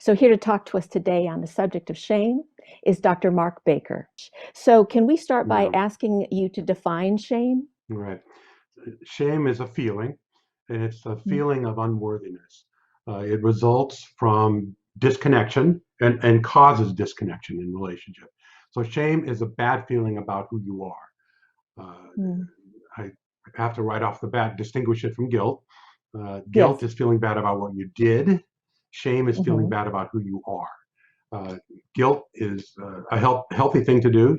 So, here to talk to us today on the subject of shame is Dr. Mark Baker. So, can we start by Yeah, asking you to define shame? right. Shame is a feeling, and it's a Mm. feeling of unworthiness. It results from disconnection and causes disconnection in relationship. So shame is a bad feeling about who you are. Mm. I have to right off the bat distinguish it from guilt. Guilt Yes. is feeling bad about what you did. Shame is feeling Hmm. bad about who you are. Guilt is a healthy thing to do.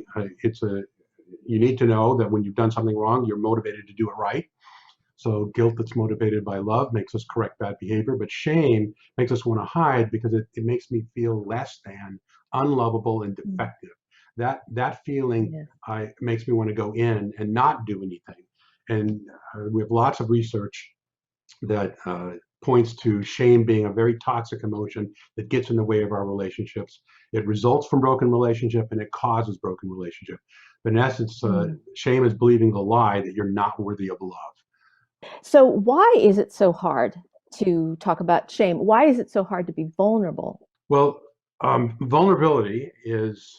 You need to know that when you've done something wrong, you're motivated to do it right. So guilt that's motivated by love makes us correct bad behavior, but shame makes us want to hide because it makes me feel less than, unlovable, and Mm. defective. That feeling Yes. makes me want to go in and not do anything. And we have lots of research that points to shame being a very toxic emotion that gets in the way of our relationships. It results from broken relationship and it causes broken relationship. But in essence, Mm. shame is believing the lie that you're not worthy of love. So, why is it so hard to talk about shame? Why is it so hard to be vulnerable? Well, vulnerability is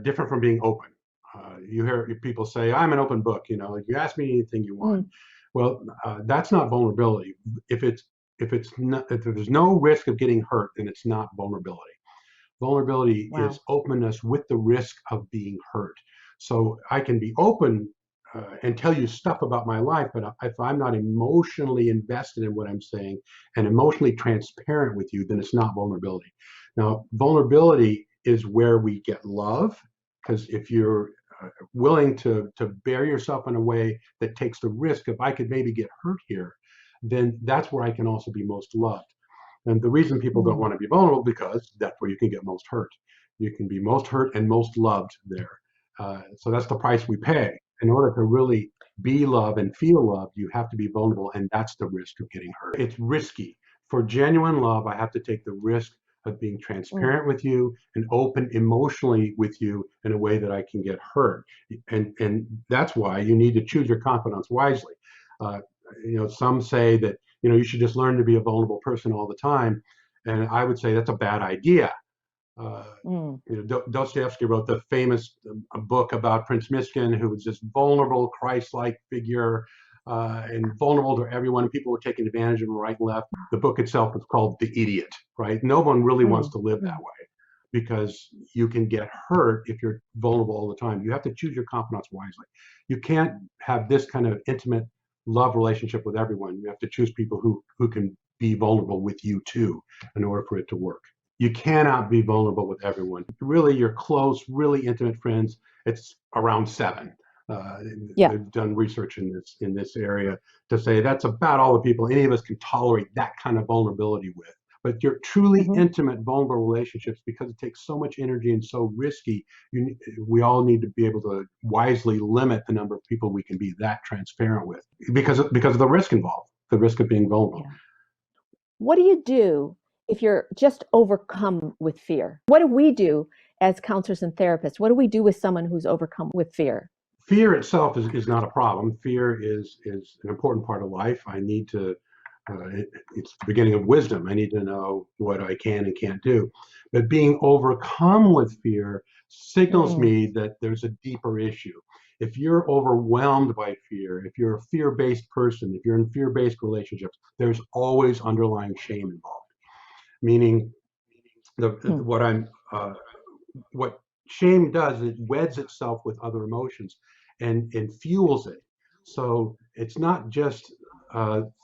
different from being open. You hear people say, "I'm an open book." You ask me anything you want. Mm. Well, that's not vulnerability. If it's if there's no risk of getting hurt, then it's not vulnerability. Vulnerability is Wow. openness with the risk of being hurt. So I can be open and tell you stuff about my life, but if I'm not emotionally invested in what I'm saying and emotionally transparent with you, then it's not vulnerability. Now, vulnerability is where we get love, because if you're willing to bear yourself in a way that takes the risk of I could maybe get hurt here, then that's where I can also be most loved. And the reason people don't Mm. want to be vulnerable because that's where you can get most hurt. You can be most hurt and most loved there. So that's the price we pay. In order to really be loved and feel loved, you have to be vulnerable, and that's the risk of getting hurt. It's risky. For genuine love, I have to take the risk of being Mm. transparent with you and open emotionally with you in a way that I can get hurt. And that's why you need to choose your confidants wisely. Uh, some say that you should just learn to be a vulnerable person all the time, and I would say that's a bad idea. uh, Mm. Dostoevsky wrote the famous book about Prince Miskin, who was this vulnerable Christ-like figure, and vulnerable to everyone. People were taking advantage of him right and left. The book itself is called The Idiot, right? No one really wants Mm. to live that Mm. way because you can get hurt if you're vulnerable all the time. You have to choose your confidants wisely. You can't have this kind of intimate love relationship with everyone. You have to choose people who can be vulnerable with you too in order for it to work. You cannot be vulnerable with everyone. Really, your close, really intimate friends, it's around seven. Uh, Yeah. they've done research in this area to say that's about all the people any of us can tolerate that kind of vulnerability with. But your truly Hmm. intimate, vulnerable relationships, because it takes so much energy and so risky, we all need to be able to wisely limit the number of people we can be that transparent with, because of the risk involved, the risk of being vulnerable. Yeah. What do you do if you're just overcome with fear? What do we do as counselors and therapists? What do we do with someone who's overcome with fear? Fear itself is not a problem. Fear is an important part of life. I need to. It's the beginning of wisdom. I need to know what I can and can't do. But being overcome with fear signals Mm. me that there's a deeper issue. If you're overwhelmed by fear, if you're a fear-based person, if you're in fear-based relationships, there's always underlying shame involved. Meaning, the Mm. what I'm what shame does, it weds itself with other emotions and fuels it. So it's not just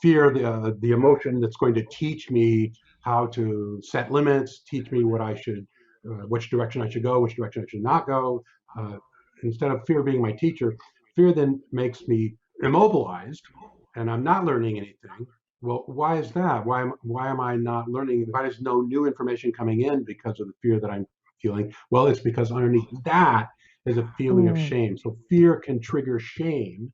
fear, the emotion that's going to teach me how to set limits, teach me which direction I should go, which direction I should not go. Uh, Instead of fear being my teacher, fear then makes me immobilized, and I'm not learning anything. Well, why is that? Why am I not learning? Why is no new information coming in because of the fear that I'm feeling? Well, it's because underneath that is a feeling of Mm. shame. So fear can trigger shame.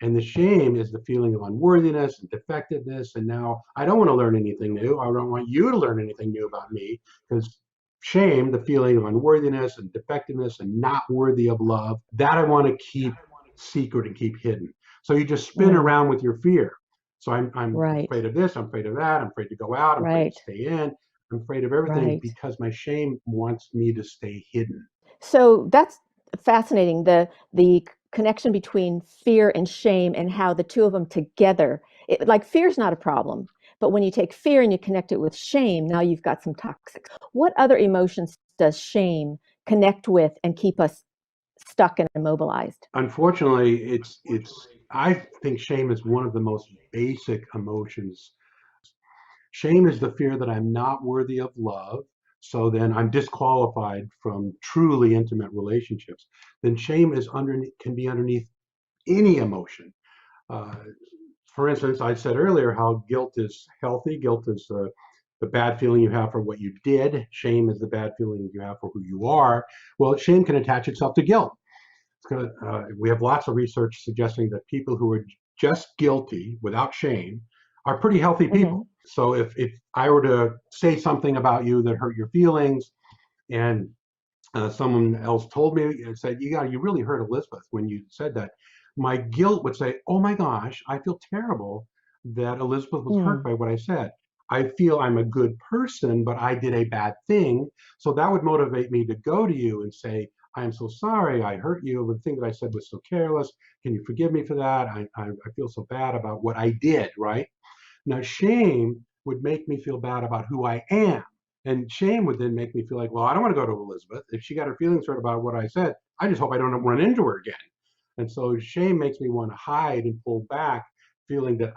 And the shame is the feeling of unworthiness and defectiveness. And now I don't want to learn anything new. I don't want you to learn anything new about me because shame, the feeling of unworthiness and defectiveness and not worthy of love, that I want to keep secret and keep hidden. So you just spin Mm. around with your fear. So I'm Right. afraid of this, I'm afraid of that, I'm afraid to go out, I'm afraid to Right. stay in. I'm afraid of everything Right. because my shame wants me to stay hidden. So that's fascinating. The connection between fear and shame and how the two of them together, like fear's not a problem, but when you take fear and you connect it with shame, now you've got some toxic. What other emotions does shame connect with and keep us stuck and immobilized? Unfortunately, I think shame is one of the most basic emotions. Shame is the fear that I'm not worthy of love, so then I'm disqualified from truly intimate relationships. Then shame is underneath, can be underneath any emotion. Uh, for instance, I said earlier how guilt is healthy. Guilt is the bad feeling you have for what you did. Shame is the bad feeling you have for who you are. Well, shame can attach itself to guilt. We have lots of research suggesting that people who are just guilty without shame are pretty healthy Hmm. people. So if I were to say something about you that hurt your feelings, and someone else told me and said, "Yeah, you really hurt Elizabeth when you said that," my guilt would say, "Oh my gosh, I feel terrible that Elizabeth was hurt Mm. by what I said. I feel I'm a good person, but I did a bad thing." So that would motivate me to go to you and say, "I am so sorry, I hurt you. The thing that I said was so careless. Can you forgive me for that? I feel so bad about what I did," right? Now, shame would make me feel bad about who I am. And shame would then make me feel like, well, I don't want to go to Elizabeth. If she got her feelings hurt about what I said, I just hope I don't run into her again. And so shame makes me want to hide and pull back, feeling that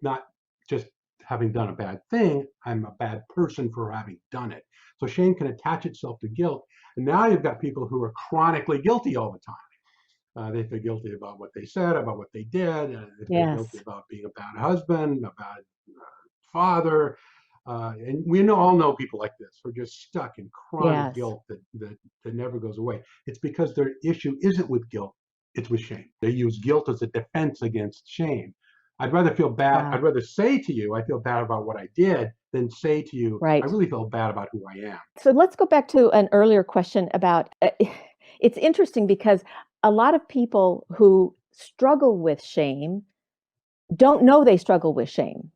not just having done a bad thing, I'm a bad person for having done it. So shame can attach itself to guilt. And now you've got people who are chronically guilty all the time. They feel guilty about what they said, about what they did. They feel guilty Yes. about being a bad husband, a bad father. And all know people like this who are just stuck in chronic Yes. guilt that never goes away. It's because their issue isn't with guilt, it's with shame. They use guilt as a defense against shame. I'd rather feel bad. I'd Wow. rather say to you, I feel bad about what I did, than say to you, I Right. really feel bad about who I am. So let's go back to an earlier question about it's interesting because a lot of people who struggle with shame don't know they struggle with shame.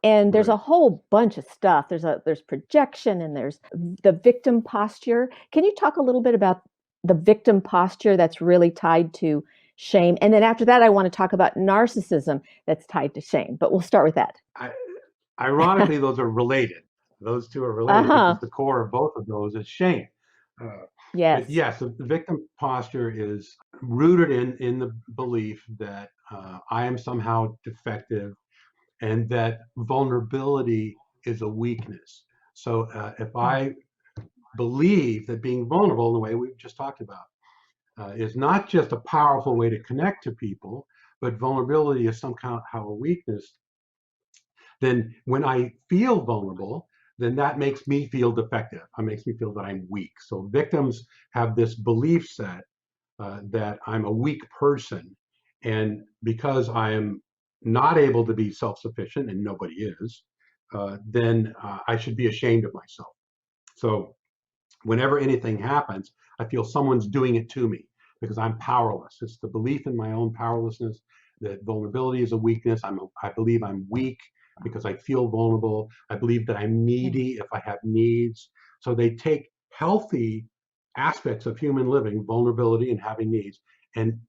And there's a Right. whole bunch of stuff. There's projection and there's the victim posture. Can you talk a little bit about the victim posture that's really tied to shame? And then after that, I want to talk about narcissism that's tied to shame. But we'll start with that. I, Ironically, those are related. Those two are related because Uh-huh. the core of both of those is shame. Uh, but Yes. yes, the victim posture is rooted in the belief that I am somehow defective and that vulnerability is a weakness. So if Mm. I believe that being vulnerable in the way we've just talked about is not just a powerful way to connect to people, but vulnerability is somehow a weakness, then when I feel vulnerable, then that makes me feel defective. It makes me feel that I'm weak. So victims have this belief set that I'm a weak person. And because I am not able to be self sufficient, and nobody is, then I should be ashamed of myself. So whenever anything happens, I feel someone's doing it to me because I'm powerless. It's the belief in my own powerlessness that vulnerability is a weakness. I believe I'm weak because I feel vulnerable. I believe that I'm Mm. needy if I have needs. So they take healthy aspects of human living, vulnerability and having needs, and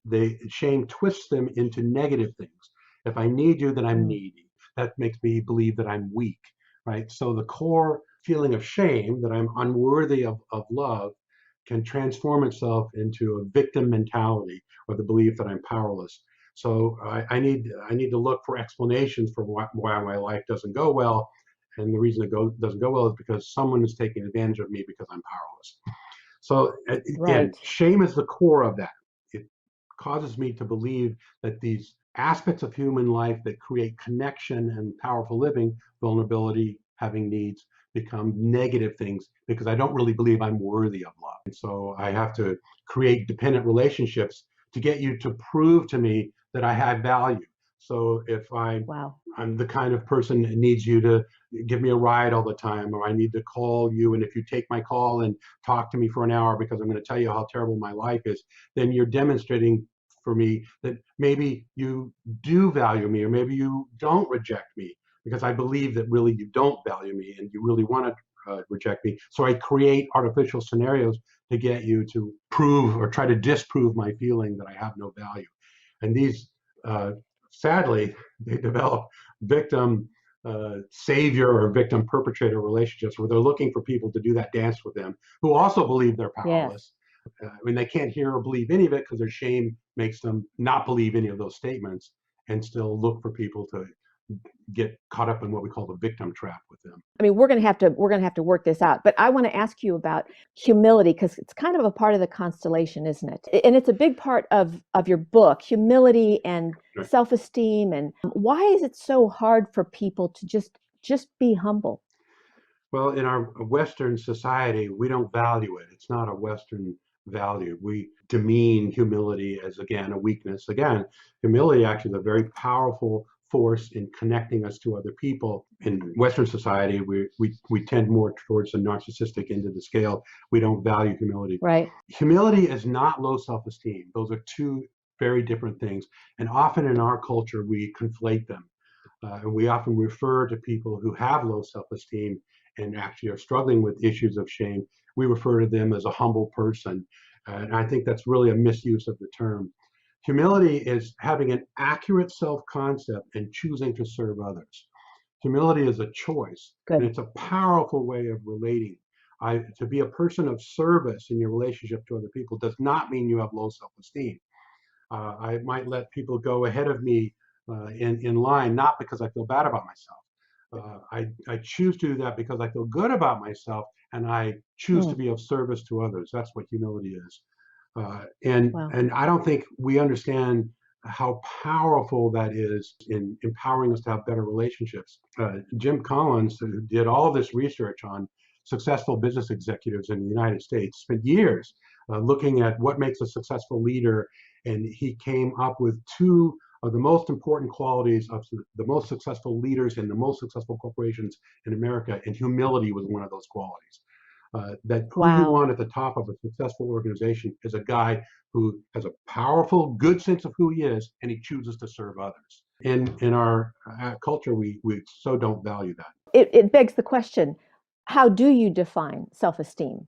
shame twists them into negative things. If I need you, then I'm Mm. needy. That makes me believe that I'm weak, right? So the core feeling of shame that I'm unworthy of love can transform itself into a victim mentality or the belief that I'm powerless. So I need to look for explanations for why my life doesn't go well, and the reason doesn't go well is because someone is taking advantage of me because I'm powerless. So again, Right. shame is the core of that. It causes me to believe that these aspects of human life that create connection and powerful living, vulnerability, having needs, become negative things because I don't really believe I'm worthy of love. And so I have to create dependent relationships to get you to prove to me that I have value. So if Wow. I'm the kind of person that needs you to give me a ride all the time, or I need to call you, and if you take my call and talk to me for an hour because I'm going to tell you how terrible my life is, then you're demonstrating for me that maybe you do value me, or maybe you don't reject me because I believe that really you don't value me and you really want to reject me. So I create artificial scenarios to get you to prove or try to disprove my feeling that I have no value. And these, sadly, they develop victim savior or victim perpetrator relationships where they're looking for people to do that dance with them who also believe they're Yes. powerless. I mean, they can't hear or believe any of it because their shame makes them not believe any of those statements and still look for people to get caught up in what we call the victim trap with them. I mean, we're going to have to work this out. But I want to ask you about humility, because it's kind of a part of the constellation, isn't it? And it's a big part of your book, humility and Right. self-esteem. And why is it so hard for people to just be humble? Well, in our Western society, we don't value it. It's not a Western value. We demean humility as, again, a weakness. Again, humility actually is a very powerful force in connecting us to other people. In Western society, we tend more towards the narcissistic end of the scale. We don't value humility. Right. Humility is not low self-esteem. Those are two very different things. And often in our culture, we conflate them. And we often refer to people who have low self-esteem and actually are struggling with issues of shame. We refer to them as a humble person. And I think that's really a misuse of the term. Humility is having an accurate self-concept and choosing to serve others. Humility is a choice, and Good. it's a powerful way of relating. To be a person of service in your relationship to other people does not mean you have low self-esteem. I might let people go ahead of me in line, not because I feel bad about myself. I choose to do that because I feel good about myself, and I choose to Mm. be of service to others. That's what humility is. And Wow. I don't think we understand how powerful that is in empowering us to have better relationships. Jim Collins, who did all this research on successful business executives in the United States, spent years looking at what makes a successful leader, and he came up with two of the most important qualities of the most successful leaders in the most successful corporations in America, and humility was one of those qualities. That who you Wow. want at the top of a successful organization is a guy who has a powerful, good sense of who he is, and he chooses to serve others. In our culture, we so don't value that. It begs the question, how do you define self-esteem?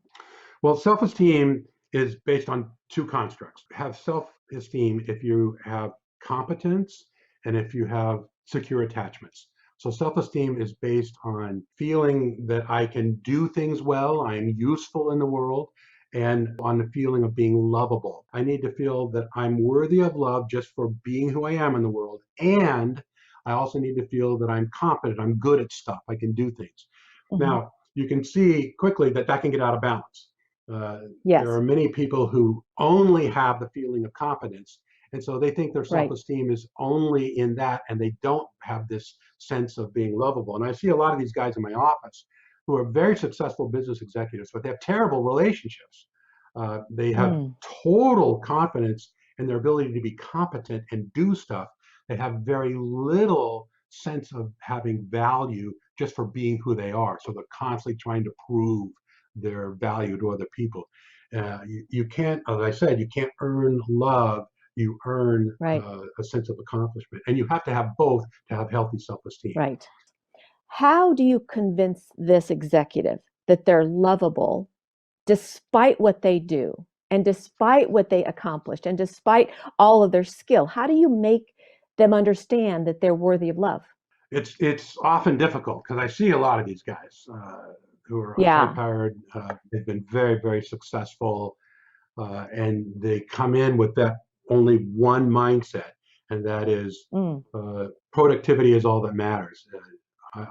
Well, self-esteem is based on two constructs. Have self-esteem if you have competence and if you have secure attachments. So self-esteem is based on feeling that I can do things well, I am useful in the world, and on the feeling of being lovable. I need to feel that I'm worthy of love just for being who I am in the world. And I also need to feel that I'm competent, I'm good at stuff, I can do things. Hmm. Now, you can see quickly that that can get out of balance. Uh, there Yes. are many people who only have the feeling of competence, and so they think their Right. self-esteem is only in that, and they don't have this sense of being lovable. And I see a lot of these guys in my office who are very successful business executives, but they have terrible relationships. They have Mm. total confidence in their ability to be competent and do stuff. They have very little sense of having value just for being who they are. So they're constantly trying to prove their value to other people. You can't, as I said, you can't earn love. You earn Right. a sense of accomplishment, and you have to have both to have healthy self-esteem. Right. How do you convince this executive that they're lovable despite what they do and despite what they accomplished and despite all of their skill? How do you make them understand that they're worthy of love? It's often difficult because I see a lot of these guys who are high Yeah. powered. They've been very successful, and they come in with that only one mindset, and that is Mm. productivity is all that matters.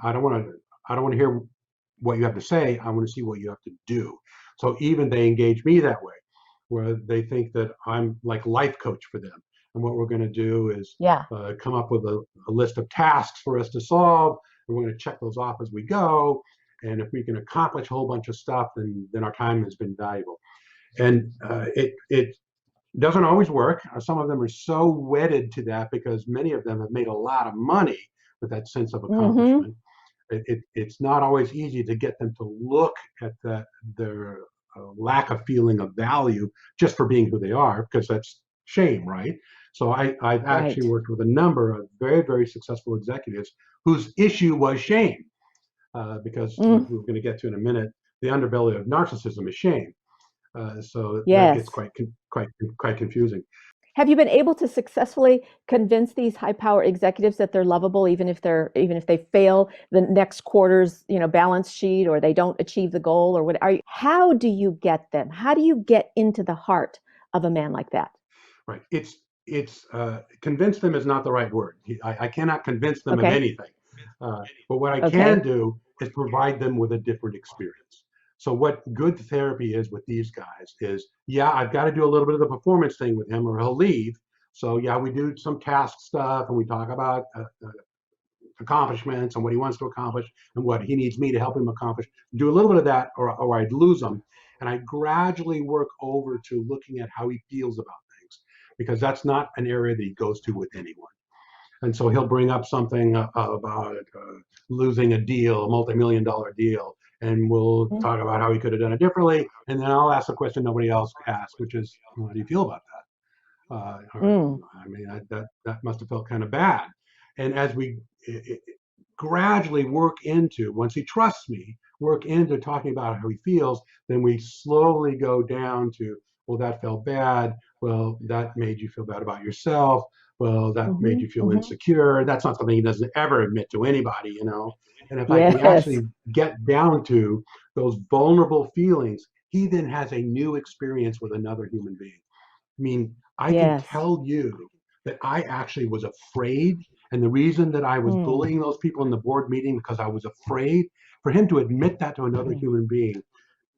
I don't want to. I don't want to hear what you have to say. I want to see what you have to do. So even they engage me that way, where they think that I'm like life coach for them, and what we're going to do is Yeah. come up with a list of tasks for us to solve, and we're going to check those off as we go. And if we can accomplish a whole bunch of stuff, then our time has been valuable. And it doesn't always work. Some of them are so wedded to that because many of them have made a lot of money with that sense of Hmm. accomplishment. It's not always easy to get them to look at their lack of feeling of value just for being who they are, because that's shame, right? So I've actually Right. worked with a number of very successful executives whose issue was shame. because Mm, we're going to get to in a minute, the underbelly of narcissism is shame. So that gets yes. quite confusing. Have you been able to successfully convince these high power executives that they're lovable, even if they fail the next quarter's balance sheet, or they don't achieve the goal, or what? How do you get them? How do you get into the heart of a man like that? Right. It's convince them is not the right word. I cannot convince them of Okay. anything. But what I can Okay. do is provide them with a different experience. So what good therapy is with these guys is, yeah, I've got to do a little bit of the performance thing with him or he'll leave. So yeah, we do some task stuff and we talk about accomplishments and what he wants to accomplish and what he needs me to help him accomplish. Do a little bit of that, or I'd lose him. And I gradually work over to looking at how he feels about things, because that's not an area that he goes to with anyone. And so he'll bring up something about losing a deal, a multi-million-dollar deal, and we'll Mm. talk about how he could have done it differently. And then I'll ask the question nobody else asked, which is, how do you feel about that? Mm. I mean, that must have felt kind of bad. And as we gradually work into, once he trusts me, work into talking about how he feels, then we slowly go down to, well, that felt bad. Well, that made you feel bad about yourself. Well, that made Hmm. you feel Hmm. insecure. That's not something he doesn't ever admit to anybody. And if I can Yes. actually get down to those vulnerable feelings, he then has a new experience with another human being. I mean, I can Yes. tell you that I actually was afraid. And the reason that I was Mm. bullying those people in the board meeting, because I was afraid, for him to admit that to another Hmm. human being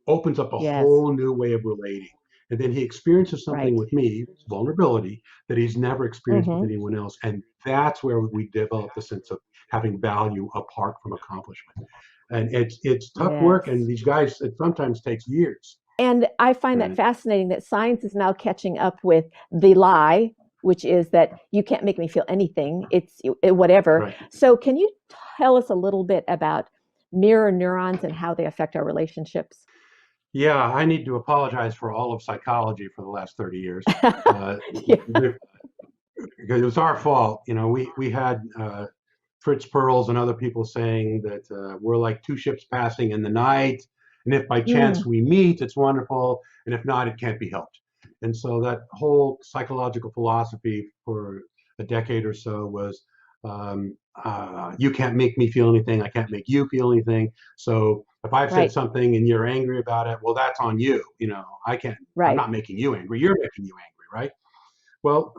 opens up a Yes. whole new way of relating. And then he experiences something Right. with me, vulnerability, that he's never experienced with Hmm. anyone else. And that's where we develop the sense of having value apart from accomplishment. And it's tough work, and Yes. these guys, it sometimes takes years. And I find that And fascinating that science is now catching up with the lie, which is that you can't make me feel anything. It's whatever. right. So, can you tell us a little bit about mirror neurons and how they affect our relationships? Yeah, I need to apologize for all of psychology for the last 30 years. Uh, Yeah. because it was our fault. We had Fritz Perls and other people saying that we're like two ships passing in the night, and if by chance Mm. we meet, it's wonderful, and if not, it can't be helped. And so that whole psychological philosophy for a decade or so was, you can't make me feel anything, I can't make you feel anything. So if I've said Right. something and you're angry about it, well, that's on you. I can't. I'm Right. not making you angry. You're making you angry, right? Well,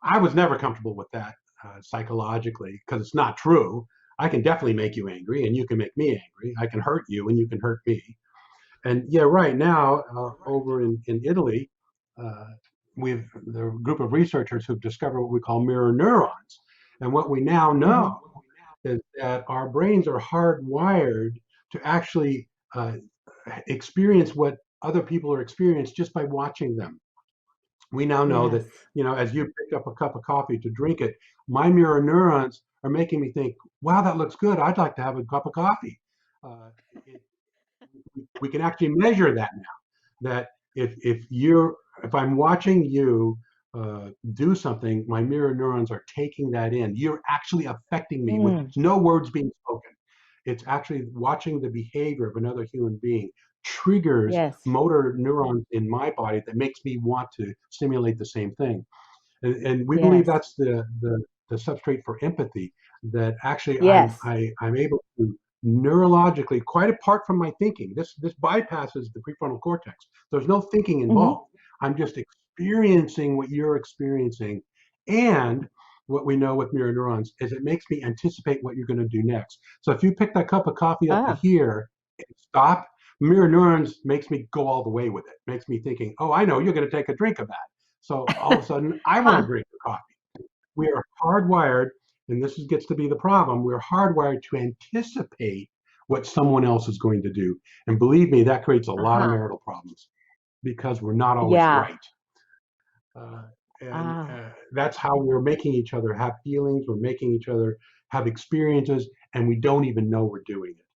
I was never comfortable with that psychologically, because it's not true. I can definitely make you angry, and you can make me angry. I can hurt you, and you can hurt me. And yeah, right now over in Italy, uh, we've there are a group of researchers who've discovered what we call mirror neurons. And what we now Hmm. know is that our brains are hardwired to actually experience what other people are experiencing just by watching them. We now know that, Yes. as you picked up a cup of coffee to drink it, my mirror neurons are making me think, wow, that looks good. I'd like to have a cup of coffee. It, we can actually measure that now. That if I'm watching you do something, my mirror neurons are taking that in. You're actually affecting me with Mm. no words being spoken. It's actually watching the behavior of another human being triggers Yes. motor neurons in my body that makes me want to stimulate the same thing. And we believe Yes. that's the substrate for empathy. That actually Yes. I'm able to neurologically, quite apart from my thinking. This bypasses the prefrontal cortex. There's no thinking Hmm. involved. I'm just experiencing what you're experiencing. And what we know with mirror neurons is it makes me anticipate what you're going to do next. So if you pick that cup of coffee up to Ah. here and stop, mirror neurons makes me go all the way with it. Makes me thinking, oh, I know you're going to take a drink of that. So all of a sudden, I want to Huh. drink the coffee. We are hardwired, and gets to be the problem. We're hardwired to anticipate what someone else is going to do. And believe me, that creates a lot of Uh-huh. marital problems because we're not always Yeah. right. Uh, and Ah. that's how we're making each other have feelings, we're making each other have experiences, and we don't even know we're doing it.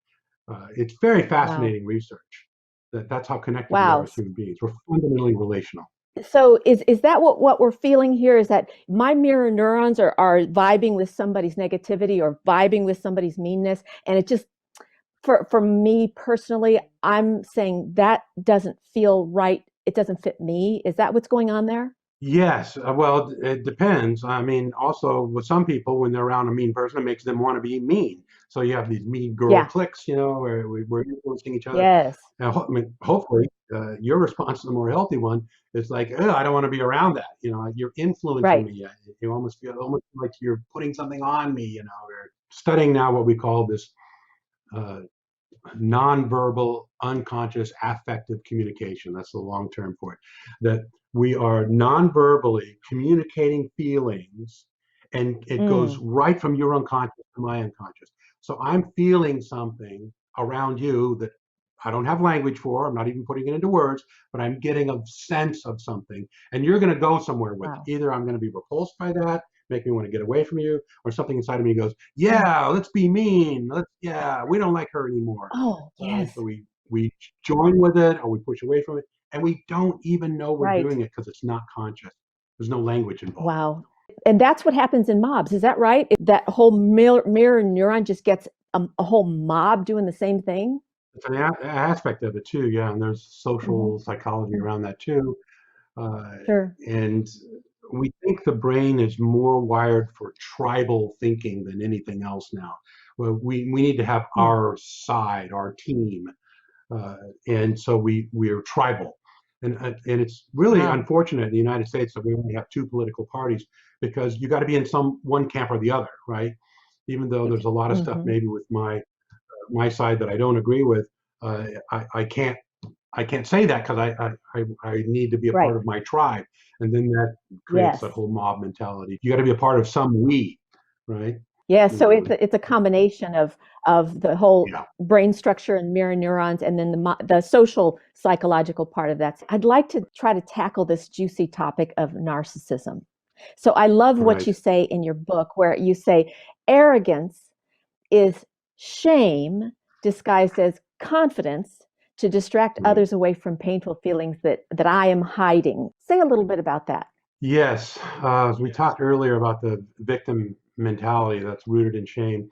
It's very Wow. fascinating research. That's how connected we are Wow. as human beings. We're fundamentally relational. So is that what we're feeling here? Is that my mirror neurons are vibing with somebody's negativity or vibing with somebody's meanness, and it just For me personally, I'm saying that doesn't feel right. It doesn't fit me. Is that what's going on there? Yes, well, it depends. I mean, also with some people, when they're around a mean person, it makes them want to be mean. So you have these mean girl Yeah. cliques, where we're influencing each other. Yes. And I mean, hopefully, your response is the more healthy one. It's like, "Ugh, I don't want to be around that. You're influencing Right. me. You almost feel almost like you're putting something on me. We're studying now what we call this uh, nonverbal, unconscious, affective communication. That's the long term for it. That we are nonverbally communicating feelings, and it goes Mm. right from your unconscious to my unconscious. So I'm feeling something around you that I don't have language for. I'm not even putting it into words, but I'm getting a sense of something. And you're going to go somewhere with it. Wow. Either I'm going to be repulsed by that, make me want to get away from you, or something inside of me goes, Mm. yeah, let's be mean. Yeah, we don't like her anymore. Oh, So yes. we join with it or we push away from it, and we don't even know we're Right. doing it because it's not conscious. There's no language involved. Wow. And that's what happens in mobs. Is that right? That whole mirror neuron just gets a whole mob doing the same thing? It's an aspect of it too, yeah. And there's Hmm. social psychology around that too. Uh, Sure. and we think the brain is more wired for tribal thinking than anything else now. Well, we need to have Hmm. our side, our team, uh, and so we're tribal, and it's really Wow. unfortunate in the United States that we only have two political parties because you got to be in some one camp or the other, right? Even though there's a lot of stuff Hmm. maybe with my side that I don't agree with, I can't say that because I need to be a Right. part of my tribe, and then that creates that Yes. whole mob mentality. You got to be a part of some we, right? Yes. So Usually, it's a combination of the whole yeah. brain structure and mirror neurons, and then the social psychological part of that. I'd like to try to tackle this juicy topic of narcissism. So I love All what right. you say in your book, where you say arrogance is shame disguised as confidence to distract Right. others away from painful feelings that I am hiding. Say a little bit about that. Yes, as we talked earlier about the victim mentality that's rooted in shame,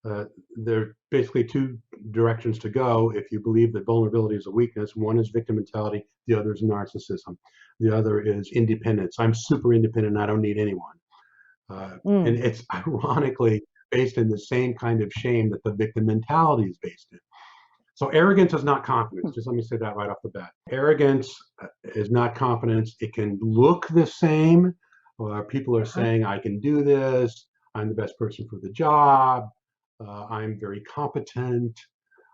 uh, there are basically two directions to go if you believe that vulnerability is a weakness. One is victim mentality, the other is narcissism, the other is independence. I'm super independent, I don't need anyone. And Mm. it's ironically based in the same kind of shame that the victim mentality is based in. So arrogance is not confidence. Just let me say that right off the bat. Arrogance is not confidence. It can look the same. People are Uh-huh. saying, I can do this. I'm the best person for the job. I'm very competent.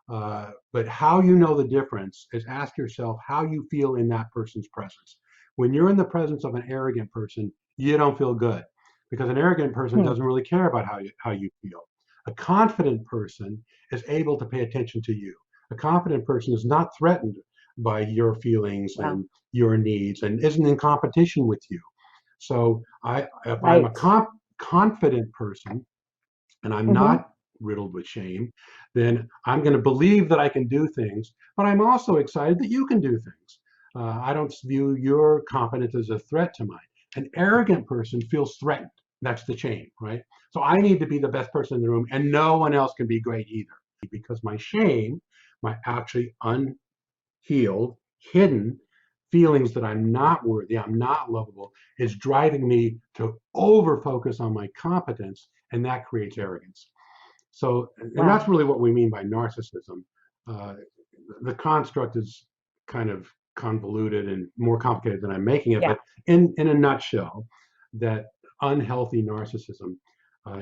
But how you know the difference is ask yourself how you feel in that person's presence. When you're in the presence of an arrogant person, you don't feel good because an arrogant person Hmm. doesn't really care about how you feel. A confident person is able to pay attention to you. A confident person is not threatened by your feelings Wow. and your needs and isn't in competition with you. So if I'm a Right. confident person, and I'm Hmm. not riddled with shame, then I'm going to believe that I can do things, but I'm also excited that you can do things. I don't view your competence as a threat to mine. An arrogant person feels threatened. That's the shame, right? So I need to be the best person in the room, and no one else can be great either because my shame, my actually unhealed, hidden feelings that I'm not worthy, I'm not lovable, is driving me to over focus on my competence, and that creates arrogance. So, and that's Wow. really what we mean by narcissism. Uh, the construct is kind of convoluted and more complicated than I'm making it, Yeah. but in a nutshell, that unhealthy narcissism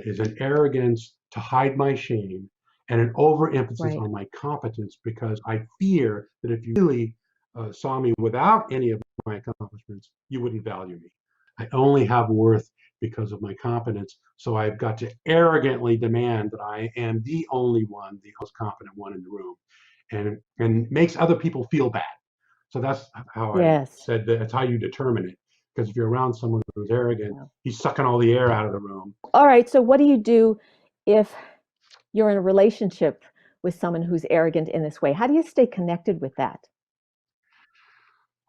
is an arrogance to hide my shame and an overemphasis Right. on my competence because I fear that if you really saw me without any of my accomplishments, you wouldn't value me. I only have worth because of my competence. So I've got to arrogantly demand that I am the only one, the most competent one in the room, and makes other people feel bad. So that's how I Yes. said that it's how you determine it. Because if you're around someone who's arrogant, Wow. he's sucking all the air out of the room. All right. So what do you do if you're in a relationship with someone who's arrogant in this way? How do you stay connected with that?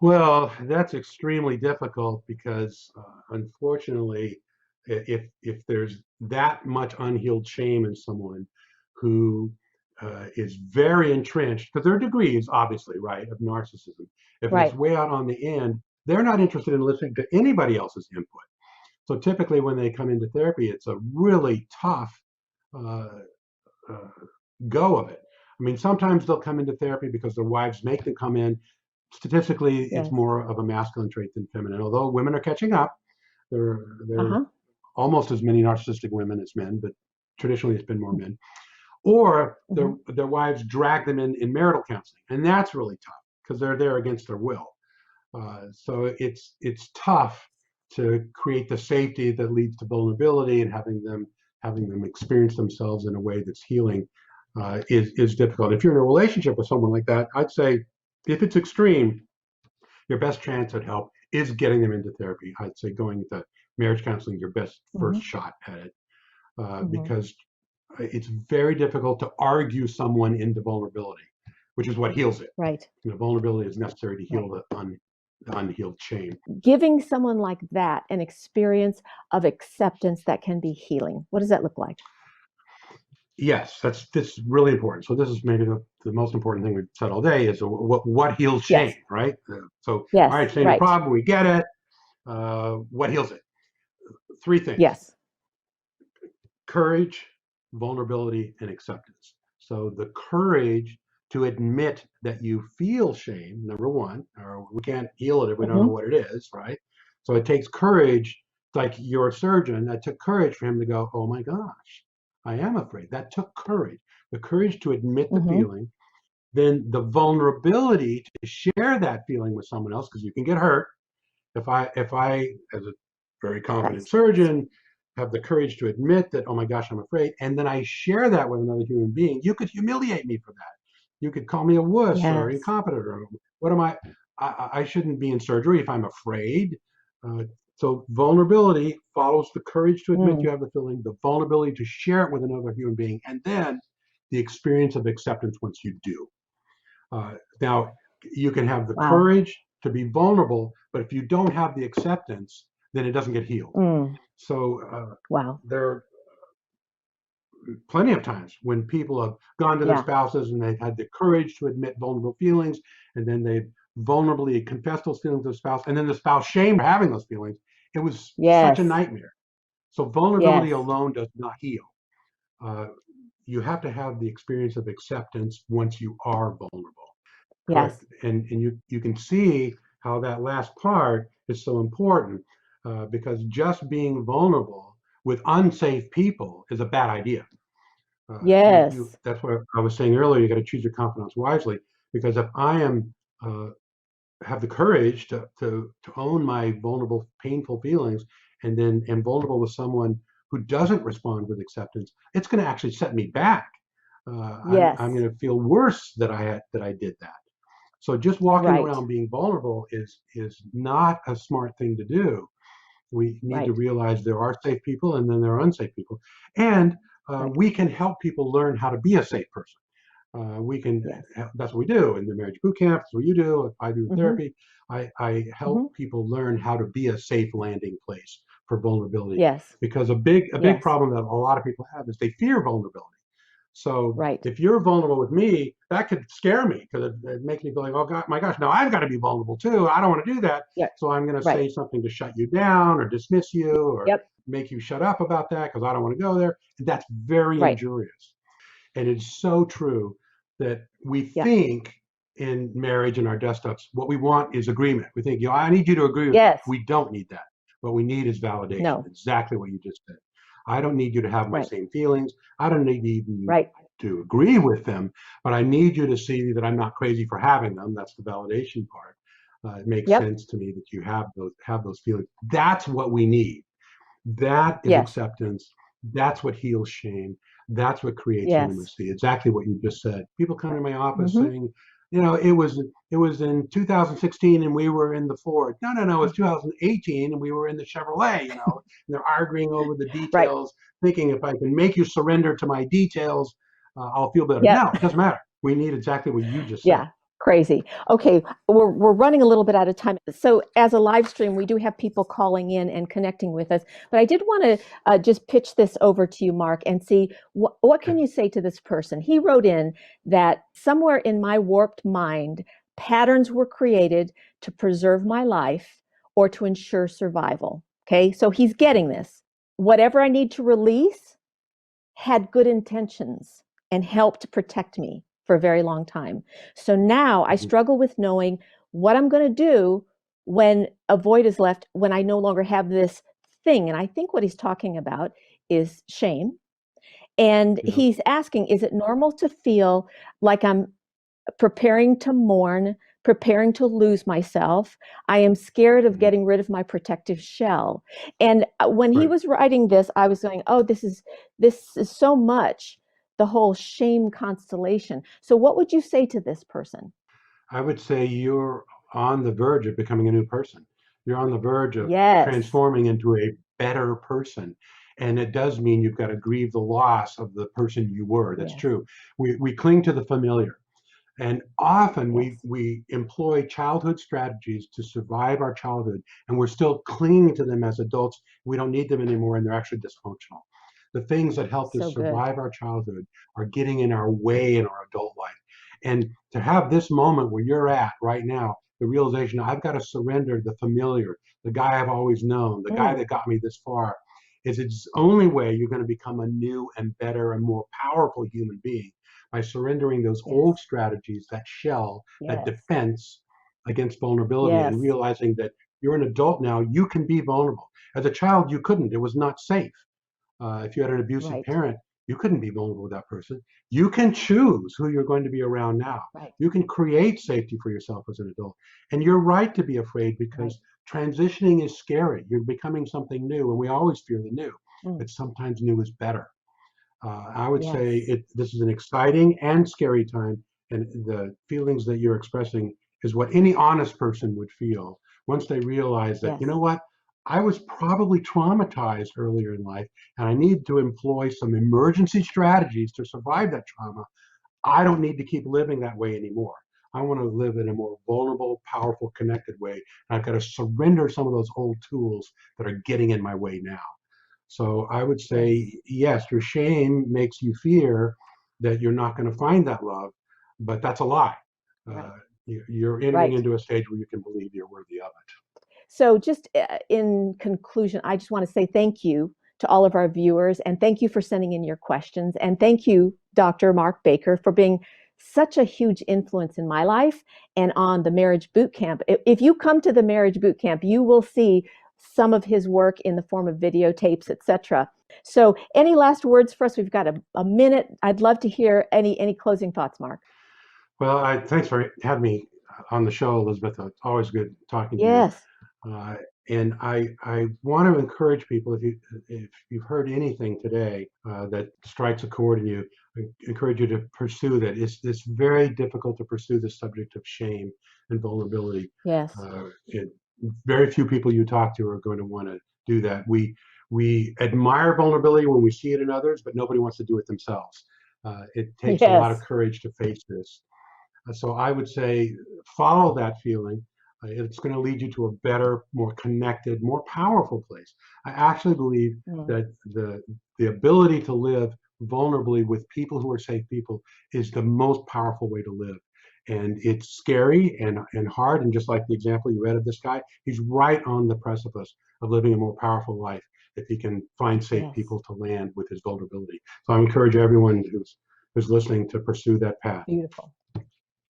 Well, that's extremely difficult because unfortunately, if there's that much unhealed shame in someone who is very entrenched, because there are degrees, obviously, right, of narcissism. If it's Right. way out on the end, they're not interested in listening to anybody else's input. So typically, when they come into therapy, it's a really tough uh, uh, go of it. I mean, sometimes they'll come into therapy because their wives make them come in. Statistically, it's Yes. more of a masculine trait than feminine. Although women are catching up, there are Uh-huh. almost as many narcissistic women as men, but traditionally it's been more men. Or Mm-hmm. their wives drag them in marital counseling, and that's really tough because they're there against their will. So it's tough to create the safety that leads to vulnerability, and having them experience themselves in a way that's healing is difficult. If you're in a relationship with someone like that, I'd say if it's extreme, your best chance at help is getting them into therapy. I'd say going to marriage counseling is your best Mm-hmm. first shot at it, Mm-hmm. because it's very difficult to argue someone into vulnerability, which is what heals it. Right. Vulnerability is necessary to heal Right. the unhealed shame. Giving someone like that an experience of acceptance that can be healing. What does that look like? Yes, that's really important. So this is maybe the most important thing we've said all day is what heals shame, Yes. right? So all Yes. right, shame's a Right. problem. We get it. What heals it? Three things: Yes. courage, vulnerability, and acceptance. So the courage to admit that you feel shame, number one, or we can't heal it if we don't know Mm-hmm. what it is, right? So it takes courage, like your surgeon, that took courage for him to go, oh my gosh, I am afraid. That took courage, the courage to admit the Mm-hmm. feeling, then the vulnerability to share that feeling with someone else, because you can get hurt. If I, as a very confident That's surgeon, have the courage to admit that, oh my gosh, I'm afraid, and then I share that with another human being, you could humiliate me for that. You could call me a wuss or yes. incompetent, or what am I? I shouldn't be in surgery if I'm afraid. Uh, so vulnerability follows the courage to admit Mm. you have the feeling, the vulnerability to share it with another human being, and then the experience of acceptance once you do. Now, you can have the Wow. courage to be vulnerable, but if you don't have the acceptance, then it doesn't get healed. Mm. So Wow. there are plenty of times when people have gone to their Yeah. spouses and they've had the courage to admit vulnerable feelings, and then they've vulnerably confessed those feelings to the spouse, and then the spouse shamed for having those feelings. It was such a Yes. nightmare. So vulnerability Yes. alone does not heal. Uh, you have to have the experience of acceptance once you are vulnerable. Yes. Correct. And you can see how that last part is so important, because just being vulnerable with unsafe people is a bad idea. Yes. That's what I was saying earlier. You got to choose your confidants wisely, because if I am uh, have the courage to own my vulnerable, painful feelings, and then am vulnerable with someone who doesn't respond with acceptance, it's going to actually set me back. I'm Yes. going to feel worse that I did that. So just walking Right. around being vulnerable is not a smart thing to do. We need to Right. realize there are safe people and then there are unsafe people, and Right. we can help people learn how to be a safe person. We can. Yes. That's what we do in the marriage boot camp. That's what you do. I do Mm-hmm. therapy. I Mm-hmm. help people learn how to be a safe landing place for vulnerability, Yes. because a big Yes. problem that a lot of people have is they fear vulnerability. So Right. if you're vulnerable with me, that could scare me, because it makes me go like, oh God, my gosh, now I've got to be vulnerable too. I don't want to do that. Yeah. So I'm going to Right. say something to shut you down or dismiss you or Yep. make you shut up about that because I don't want to go there. That's very Right. injurious. And it's so true that we Yeah. think in marriage and our desktops, what we want is agreement. We think, I need you to agree with me. Yes. We don't need that. What we need is validation. No. Exactly what you just said. I don't need you to have my Right. same feelings. I don't need even you Right. to agree with them, but I need you to see that I'm not crazy for having them. That's the validation part. It makes Yep. sense to me that you have those feelings. That's what we need. That is Yes. acceptance. That's what heals shame. That's what creates Yes. intimacy. Exactly what you just said. People come to my office Mm-hmm. saying, it was in 2016 and we were in the Ford. No, no, no, it's 2018 and we were in the Chevrolet. And they're arguing over the Right. details, thinking if I can make you surrender to my details, I'll feel better. Yep. No, it doesn't matter. We need exactly what you just said. Yeah. Crazy. Okay, we're running a little bit out of time. So as a live stream, we do have people calling in and connecting with us. But I did want to just pitch this over to you, Mark, and see what can you say to this person. He wrote in that somewhere in my warped mind, patterns were created to preserve my life or to ensure survival. Okay, so he's getting this. Whatever I need to release had good intentions and helped protect me for a very long time. So now I Mhm. struggle with knowing what I'm going to do when a void is left, when I no longer have this thing. And I think what he's talking about is shame. And Yeah, he's asking, is it normal to feel like I'm preparing to mourn, preparing to lose myself? I am scared of mhm, getting rid of my protective shell. And when he right. was writing this, I was going, oh, this is so much the whole shame constellation. So what would you say to this person? I would say you're on the verge of becoming a new person. You're on the verge of Yes. transforming into a better person. And it does mean you've got to grieve the loss of the person you were. That's Yes. true. We cling to the familiar. And often we, Yes. we employ childhood strategies to survive our childhood, and we're still clinging to them as adults. We don't need them anymore, and they're actually dysfunctional. The things that helped So us good. survive our childhood are getting in our way in our adult life. And to have this moment where you're at right now, the realization I've got to surrender the familiar, the guy I've always known, the guy Mm, that got me this far, is it's the only way you're going to become a new and better and more powerful human being by surrendering those yes. old strategies, that shell, that Yes. defense against vulnerability, and Yes. realizing that you're an adult now, you can be vulnerable. As a child, you couldn't, it was not safe. If you had an abusive Right. parent, you couldn't be vulnerable with that person. You can choose who you're going to be around now. Right. You can create safety for yourself as an adult. And you're right to be afraid Right. because transitioning is scary. You're becoming something new, and we always fear the new, Mm, but sometimes new is better. I would say yes. this is an exciting and scary time, and the feelings that you're expressing is what any honest person would feel once they realize that, you know Yes. what, I was probably traumatized earlier in life, and I need to employ some emergency strategies to survive that trauma. I don't need to keep living that way anymore. I want to live in a more vulnerable, powerful, connected way. And I've got to surrender some of those old tools that are getting in my way now. So I would say, Yes. yes, your shame makes you fear that you're not going to find that love, but that's a lie. Right. Uh, you're entering Right. into a stage where you can believe you're worthy of So, just in conclusion, I just want to say thank you to all of our viewers and thank you for sending in your questions. And thank you, Dr. Mark Baker, for being such a huge influence in my life and on the marriage boot camp. If you come to the marriage boot camp, you will see some of his work in the form of videotapes, etc. So, any last words for us? We've got a minute. I'd love to hear any closing thoughts, Mark. Well, thanks for having me on the show, Elizabeth. It's always good talking to you. Yes. Uh, and I want to encourage people if you've heard anything today that strikes a chord in you, I encourage you to pursue that. It's very difficult to pursue the subject of shame and vulnerability. Yes. It, very few people you talk to are going to want to do that. We admire vulnerability when we see it in others, but nobody wants to do it themselves. It takes a lot of Yes. courage to face this. So I would say follow that feeling. It's going to lead you to a better, more connected, more powerful place. I actually believe Mm, that the ability to live vulnerably with people who are safe people is the most powerful way to live. And it's scary and hard. And just like the example you read of this guy, he's right on the precipice of living a more powerful life if he can find safe yes. people to land with his vulnerability. So I encourage everyone who's listening to pursue that path. Beautiful.